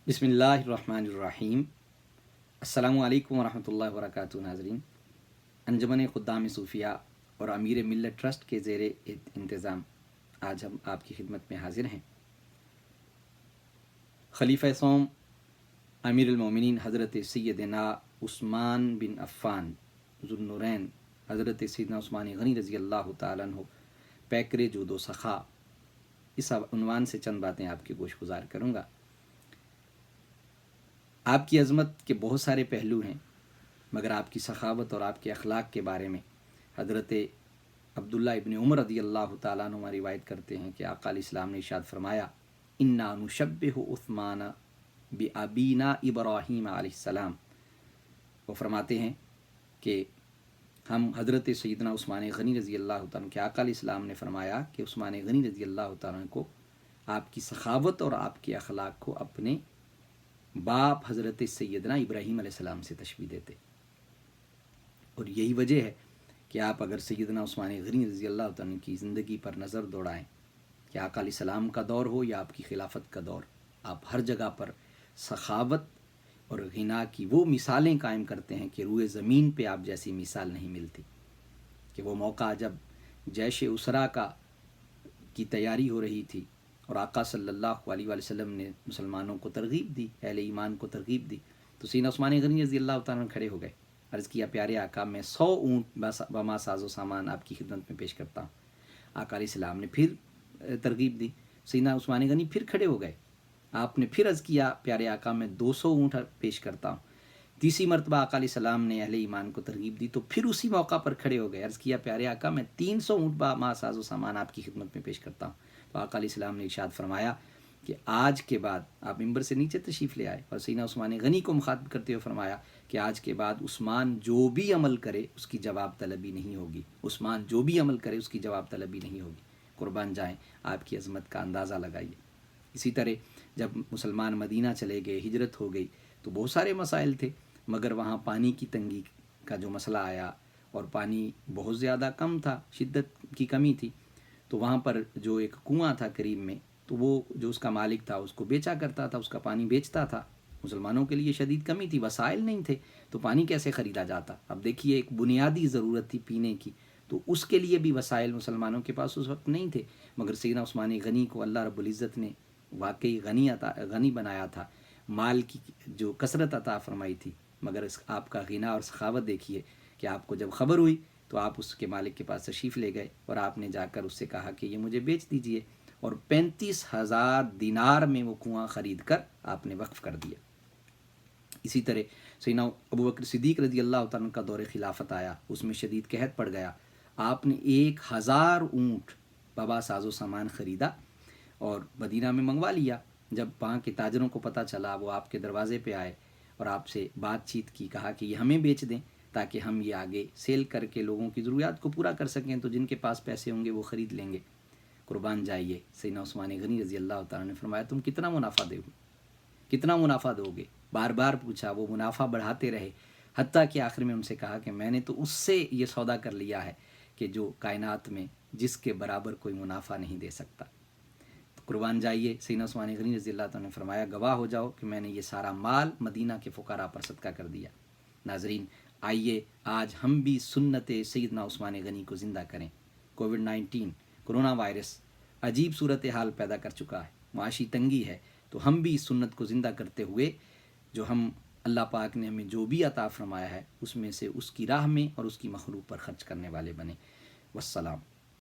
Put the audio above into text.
بسم اللہ الرحمن الرحیم۔ السلام علیکم ورحمۃ اللہ وبرکاتہ۔ ناظرین، انجمن خدام صوفیہ اور امیر ملت ٹرسٹ کے زیر انتظام آج ہم آپ کی خدمت میں حاضر ہیں۔ خلیفہ سوم امیر المومنین حضرت سیدنا عثمان بن عفان ذو النورین حضرت سیدنا عثمان غنی رضی اللہ تعالیٰ عنہ پیکر جود و سخا، اس عنوان سے چند باتیں آپ کے گوش گزار کروں گا۔ آپ کی عظمت کے بہت سارے پہلو ہیں، مگر آپ کی سخاوت اور آپ کے اخلاق کے بارے میں حضرت عبداللہ ابن عمر رضی اللہ تعالیٰ عنہ روایت کرتے ہیں کہ آقا علیہ السلام نے ارشاد فرمایا، انا نشبہ عثمان بابینا ابراہیم علیہ السلام۔ وہ فرماتے ہیں کہ ہم حضرت سیدنا عثمان غنی رضی اللہ تعالیٰ کہ آقا علیہ السلام نے فرمایا کہ عثمان غنی رضی اللہ تعالیٰ کو آپ کی سخاوت اور آپ کے اخلاق کو اپنے باپ حضرت سیدنا ابراہیم علیہ السلام سے تشبیہ دیتے، اور یہی وجہ ہے کہ آپ اگر سیدنا عثمان غنی رضی اللہ تعالیٰ کی زندگی پر نظر دوڑائیں کہ آقا علیہ السلام کا دور ہو یا آپ کی خلافت کا دور، آپ ہر جگہ پر سخاوت اور غنا کی وہ مثالیں قائم کرتے ہیں کہ روئے زمین پہ آپ جیسی مثال نہیں ملتی۔ کہ وہ موقع جب جیش اسرا کی تیاری ہو رہی تھی اور آقا صلی اللہ علیہ وآلہ وسلم نے مسلمانوں کو ترغیب دی، اہل ایمان کو ترغیب دی، تو سیدنا عثمان غنی رضی اللہ تعالیٰ کھڑے ہو گئے، عرض کیا، پیارے آقا، میں 100 اونٹ بما ساز و سامان آپ کی خدمت میں پیش کرتا ہوں۔ آقا علیہ السلام نے پھر ترغیب دی، سیدنا عثمان غنی پھر کھڑے ہو گئے، آپ نے پھر عرض کیا، پیارے آقا، میں 200 اونٹ پیش کرتا ہوں۔ تیسری مرتبہ آقا علیہ السلام نے اہل ایمان کو ترغیب دی تو پھر اسی موقع پر کھڑے ہو گئے، عرض کیا، پیارے آقا، میں 300 اونٹ بما ساز و سامان آپ کی خدمت میں پیش کرتا ہوں۔ تو آقا علیہ السلام نے ارشاد فرمایا کہ آج کے بعد آپ ممبر سے نیچے تشریف لے آئے اور سیدنا عثمان غنی کو مخاطب کرتے ہوئے فرمایا کہ آج کے بعد عثمان جو بھی عمل کرے اس کی جواب طلبی نہیں ہوگی، عثمان جو بھی عمل کرے اس کی جواب طلبی نہیں ہوگی۔ قربان جائیں، آپ کی عظمت کا اندازہ لگائیے۔ اسی طرح جب مسلمان مدینہ چلے گئے، ہجرت ہو گئی، تو بہت سارے مسائل تھے، مگر وہاں پانی کی تنگی کا جو مسئلہ آیا اور پانی بہت زیادہ کم تھا، شدت کی کمی تھی، تو وہاں پر جو ایک کنواں تھا قریب میں، تو وہ جو اس کا مالک تھا اس کو بیچا کرتا تھا، اس کا پانی بیچتا تھا۔ مسلمانوں کے لیے شدید کمی تھی، وسائل نہیں تھے، تو پانی کیسے خریدا جاتا؟ اب دیکھیے، ایک بنیادی ضرورت تھی پینے کی، تو اس کے لیے بھی وسائل مسلمانوں کے پاس اس وقت نہیں تھے، مگر سیدنا عثمان غنی کو اللہ رب العزت نے واقعی غنی بنایا تھا، مال کی جو کثرت عطا فرمائی تھی، مگر آپ کا غنا اور سخاوت دیکھیے کہ آپ کو جب خبر ہوئی تو آپ اس کے مالک کے پاس تشریف لے گئے اور آپ نے جا کر اس سے کہا کہ یہ مجھے بیچ دیجئے، اور 35,000 دینار میں وہ کنواں خرید کر آپ نے وقف کر دیا۔ اسی طرح سیدنا ابوبکر صدیق رضی اللہ تعالیٰ کا دور خلافت آیا، اس میں شدید قحط پڑ گیا، آپ نے 1000 اونٹ بابا ساز و سامان خریدا اور مدینہ میں منگوا لیا۔ جب وہاں کے تاجروں کو پتہ چلا، وہ آپ کے دروازے پہ آئے اور آپ سے بات چیت کی، کہا کہ یہ ہمیں بیچ دیں تاکہ ہم یہ آگے سیل کر کے لوگوں کی ضروریات کو پورا کر سکیں، تو جن کے پاس پیسے ہوں گے وہ خرید لیں گے۔ قربان جائیے، سیدنا عثمان غنی رضی اللہ تعالیٰ نے فرمایا، تم کتنا منافع دو گے، کتنا منافع دو گے؟ بار بار پوچھا، وہ منافع بڑھاتے رہے، حتیٰ کہ آخر میں ان سے کہا کہ میں نے تو اس سے یہ سودا کر لیا ہے کہ جو کائنات میں جس کے برابر کوئی منافع نہیں دے سکتا۔ تو قربان جائیے، سیدنا عثمان غنی رضی اللہ تعالیٰ نے فرمایا، گواہ ہو جاؤ کہ میں نے یہ سارا مال مدینہ کے فقراء پر صدقہ کر دیا۔ ناظرین، آئیے آج ہم بھی سنت سیدنا عثمان غنی کو زندہ کریں۔ کووڈ-19 کرونا وائرس عجیب صورتحال پیدا کر چکا ہے، معاشی تنگی ہے، تو ہم بھی اس سنت کو زندہ کرتے ہوئے جو ہم اللہ پاک نے ہمیں جو بھی عطا فرمایا ہے اس میں سے اس کی راہ میں اور اس کی مخلوق پر خرچ کرنے والے بنے۔ والسلام۔